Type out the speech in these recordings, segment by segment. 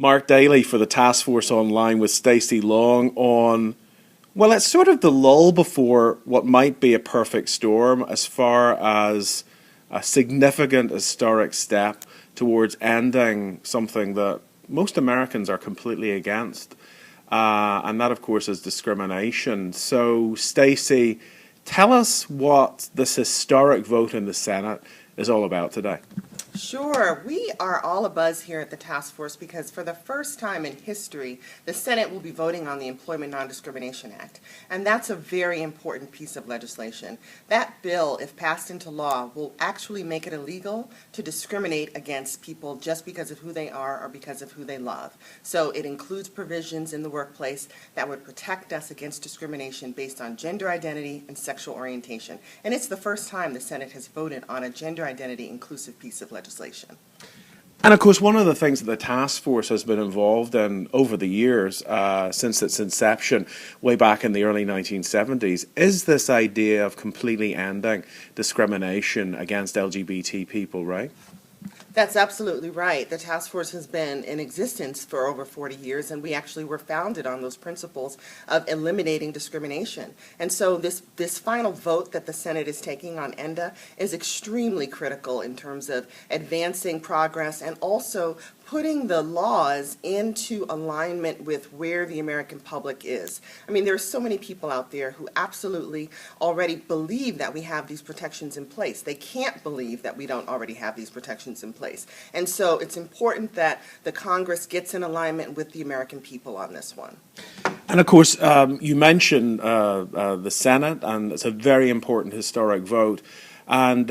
Mark Daly for the Task Force Online with Stacey Long on, well, it's sort of the lull before what might be a perfect storm as far as a significant historic step towards ending something that most Americans are completely against. And that, of course, is discrimination. So, Stacey, tell us what this historic vote in the Senate is all about today. Sure. We are all abuzz here at the task force because for the first time in history, the Senate will be voting on the Employment Non-Discrimination Act. And that's a very important piece of legislation. That bill, if passed into law, will actually make it illegal to discriminate against people just because of who they are or because of who they love. So it includes provisions in the workplace that would protect us against discrimination based on gender identity and sexual orientation. And it's the first time the Senate has voted on a gender identity inclusive piece of legislation. And of course, one of the things that the task force has been involved in over the years, since its inception, way back in the early 1970s, is this idea of completely ending discrimination against LGBT people, right? That's absolutely right. The task force has been in existence for over 40 years, and we actually were founded on those principles of eliminating discrimination. And so this final vote that the Senate is taking on ENDA is extremely critical in terms of advancing progress and also putting the laws into alignment with where the American public is. I mean, there are so many people out there who absolutely already believe that we have these protections in place. They can't believe that we don't already have these protections in place. And so it's important that the Congress gets in alignment with the American people on this one. And of course, you mentioned the Senate, and it's a very important historic vote. And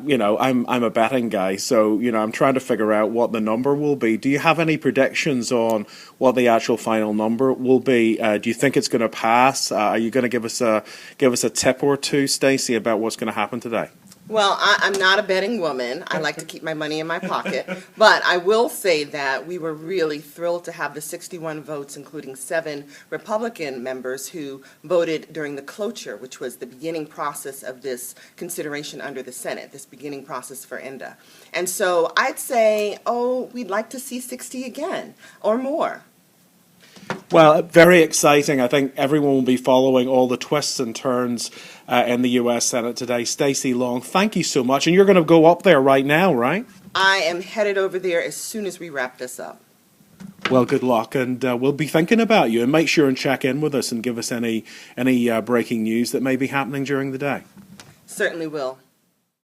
you know, I'm a betting guy, so you know, I'm trying to figure out what the number will be. Do you have any predictions on what the actual final number will be? Do you think it's going to pass? Are you going to give us a tip or two, Stacey, about what's going to happen today? Well, I'm not a betting woman. I like to keep my money in my pocket. But I will say that we were really thrilled to have the 61 votes, including 7 Republican members who voted during the cloture, which was the beginning process of this consideration under the Senate, this beginning process for ENDA. And so I'd say, we'd like to see 60 again or more. Well, very exciting. I think everyone will be following all the twists and turns in the U.S. Senate today. Stacey Long, thank you so much. And you're going to go up there right now, right? I am headed over there as soon as we wrap this up. Well, good luck, and we'll be thinking about you. And make sure and check in with us and give us any breaking news that may be happening during the day. Certainly will.